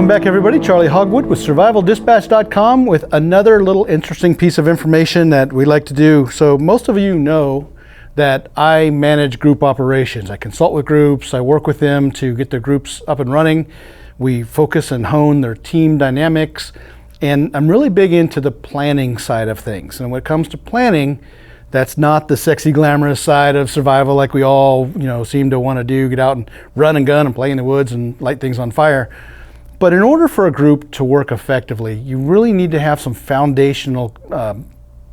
Welcome back, everybody. Charley Hogwood with survivaldispatch.com with another little interesting piece of information that we like to do. So most of you know that I manage group operations. I consult with groups, I work with them to get their groups up and running. We focus and hone their team dynamics, and I'm really big into the planning side of things. And when it comes to planning, that's not the sexy, glamorous side of survival like we all, seem to want to do, get out and run and gun and play in the woods and light things on fire. But in order for a group to work effectively, you really need to have some foundational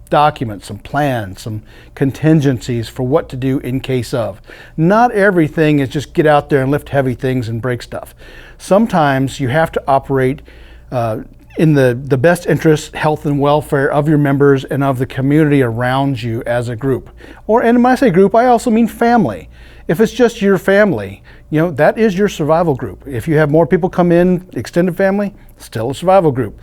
documents, some plans, some contingencies for what to do in case of. Not everything is just get out there and lift heavy things and break stuff. Sometimes you have to operate in the best interest, health and welfare of your members and of the community around you as a group. And when I say group, I also mean family. If it's just your family, that is your survival group. If you have more people come in, extended family, still a survival group.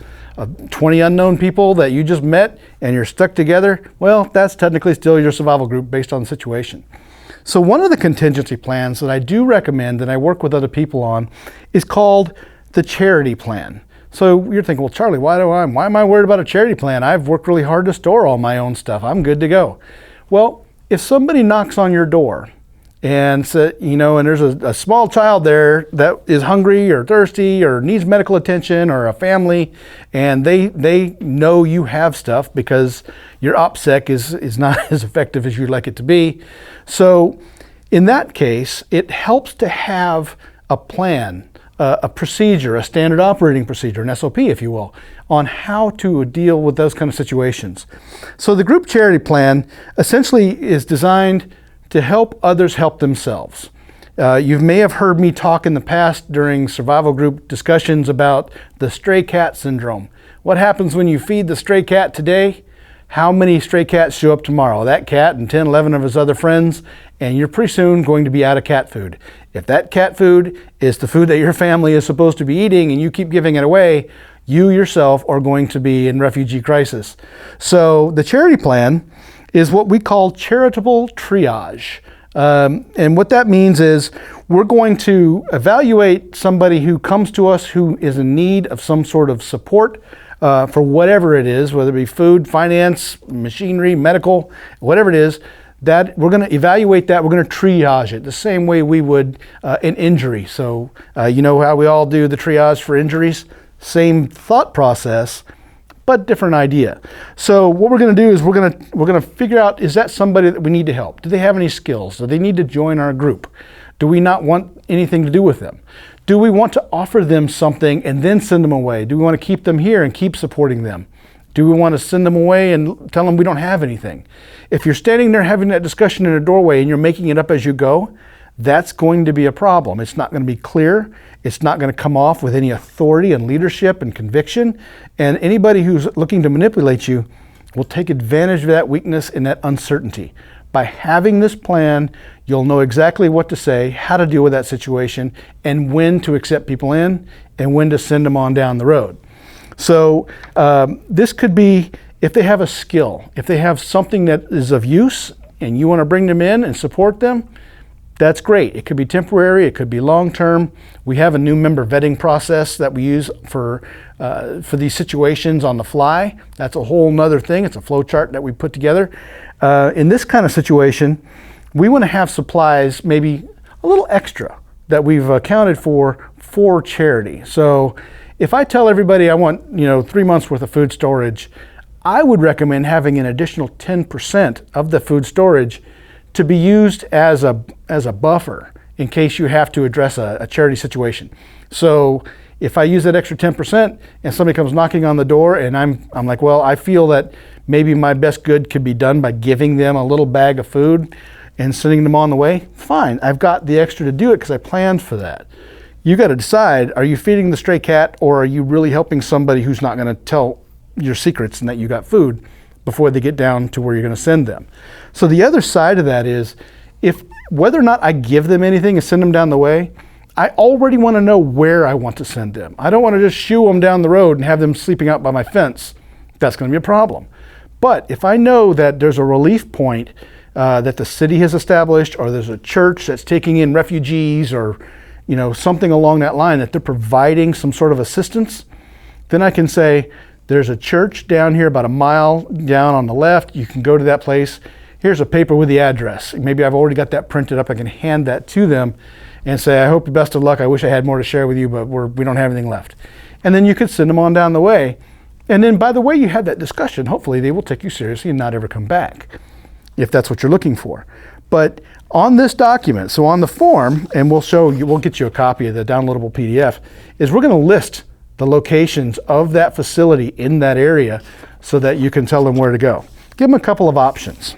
20 unknown people that you just met and you're stuck together, well, that's technically still your survival group based on the situation. So one of the contingency plans that I do recommend and I work with other people on is called the charity plan. So you're thinking, well, Charley, why am I worried about a charity plan? I've worked really hard to store all my own stuff. I'm good to go. Well, if somebody knocks on your door and there's a small child there that is hungry or thirsty or needs medical attention, or a family, and they know you have stuff because your OPSEC is not as effective as you'd like it to be. So in that case, it helps to have a plan, a procedure, a standard operating procedure, an SOP, if you will, on how to deal with those kind of situations. So the group charity plan essentially is designed to help others help themselves. You may have heard me talk in the past during survival group discussions about the stray cat syndrome. What happens when you feed the stray cat today? How many stray cats show up tomorrow? That cat and 10, 11 of his other friends, and you're pretty soon going to be out of cat food. If that cat food is the food that your family is supposed to be eating and you keep giving it away, you yourself are going to be in refugee crisis. So the charity plan is what we call charitable triage. And what that means is we're going to evaluate somebody who comes to us who is in need of some sort of support for whatever it is, whether it be food, finance, machinery, medical, whatever it is, that we're going to evaluate that. We're going to triage it the same way we would an injury. So you know how we all do the triage for injuries? Same thought process, but different idea. So what we're going to do is we're going to figure out, is that somebody that we need to help? Do they have any skills? Do they need to join our group? Do we not want anything to do with them? Do we want to offer them something and then send them away? Do we want to keep them here and keep supporting them? Do we want to send them away and tell them we don't have anything? If you're standing there having that discussion in a doorway and you're making it up as you go, that's going to be a problem. It's not going to be clear. It's not going to come off with any authority and leadership and conviction. And anybody who's looking to manipulate you will take advantage of that weakness and that uncertainty. By having this plan, you'll know exactly what to say, how to deal with that situation, and when to accept people in and when to send them on down the road. So this could be if they have a skill, if they have something that is of use and you want to bring them in and support them, that's great. It could be temporary, it could be long-term. We have a new member vetting process that we use for these situations on the fly. That's a whole nother thing. It's a flow chart that we put together. In this kind of situation, we want to have supplies maybe a little extra that we've accounted for charity. So if I tell everybody I want 3 months worth of food storage, I would recommend having an additional 10% of the food storage to be used as a buffer in case you have to address a charity situation. So if I use that extra 10% and somebody comes knocking on the door and I'm like, well, I feel that maybe my best good could be done by giving them a little bag of food and sending them on the way, fine. I've got the extra to do it because I planned for that. You got to decide, are you feeding the stray cat or are you really helping somebody who's not going to tell your secrets and that you got food before they get down to where you're going to send them? So the other side of that is, if whether or not I give them anything and send them down the way, I already want to know where I want to send them. I don't want to just shoo them down the road and have them sleeping out by my fence. That's going to be a problem. But if I know that there's a relief point that the city has established, or there's a church that's taking in refugees, or something along that line, that they're providing some sort of assistance, then I can say, there's a church down here about a mile down on the left. You can go to that place. Here's a paper with the address. Maybe I've already got that printed up. I can hand that to them and say, I hope you best of luck. I wish I had more to share with you, but we don't have anything left. And then you could send them on down the way. And then by the way you have that discussion, hopefully they will take you seriously and not ever come back, if that's what you're looking for. But on this document, so on the form, and we'll get you a copy of the downloadable PDF, is we're going to list the locations of that facility in that area so that you can tell them where to go. Give them a couple of options.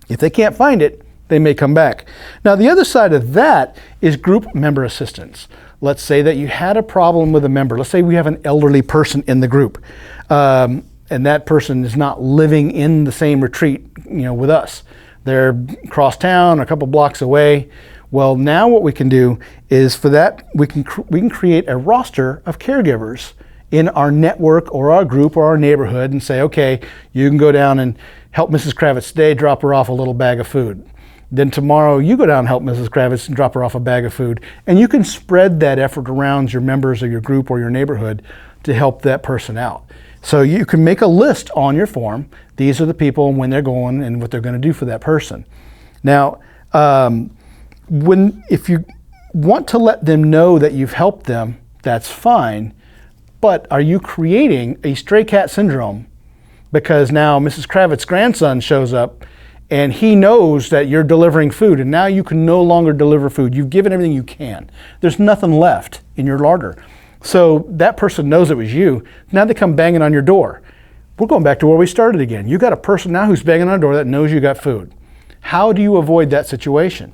If they can't find it, they may come back. Now, the other side of that is group member assistance. Let's say that you had a problem with a member. Let's say we have an elderly person in the group, and that person is not living in the same retreat, with us. They're across town, a couple blocks away. Well, now what we can do is, for that, we can create a roster of caregivers in our network or our group or our neighborhood and say, okay, you can go down and help Mrs. Kravitz today, drop her off a little bag of food. Then tomorrow you go down and help Mrs. Kravitz and drop her off a bag of food. And you can spread that effort around your members of your group or your neighborhood to help that person out. So you can make a list on your form. These are the people and when they're going and what they're going to do for that person. Now, if you want to let them know that you've helped them, that's fine. But are you creating a stray cat syndrome because now Mrs. Kravitz's grandson shows up and he knows that you're delivering food and now you can no longer deliver food. You've given everything you can. There's nothing left in your larder. So that person knows it was you. Now they come banging on your door. We're going back to where we started again. You got a person now who's banging on the door that knows you got food. How do you avoid that situation?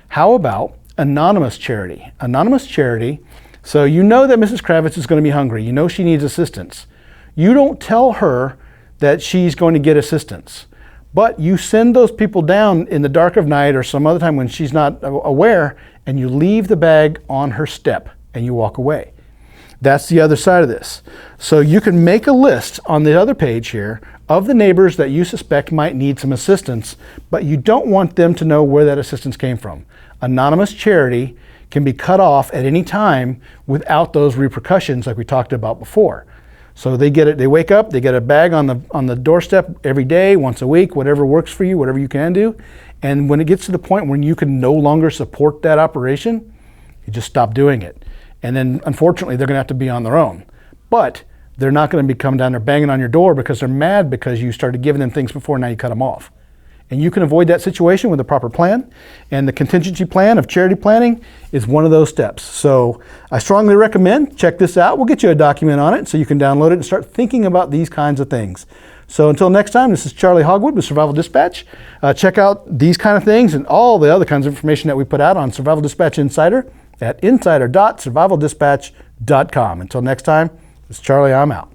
How about anonymous charity? Anonymous charity, so you know that Mrs. Kravitz is going to be hungry. You know she needs assistance. You don't tell her that she's going to get assistance, but you send those people down in the dark of night or some other time when she's not aware, and you leave the bag on her step and you walk away. That's the other side of this. So you can make a list on the other page here of the neighbors that you suspect might need some assistance, but you don't want them to know where that assistance came from. Anonymous charity can be cut off at any time without those repercussions like we talked about before. So they get it, they wake up, they get a bag on the doorstep every day, once a week, whatever works for you, whatever you can do. And when it gets to the point when you can no longer support that operation, you just stop doing it. And then unfortunately they're gonna have to be on their own. But they're not gonna be coming down there banging on your door because they're mad because you started giving them things before, now you cut them off. And you can avoid that situation with a proper plan. And the contingency plan of charity planning is one of those steps. So I strongly recommend, check this out. We'll get you a document on it so you can download it and start thinking about these kinds of things. So until next time, this is Charley Hogwood with Survival Dispatch. Check out these kind of things and all the other kinds of information that we put out on Survival Dispatch Insider at insider.survivaldispatch.com. Until next time, this is Charley, I'm out.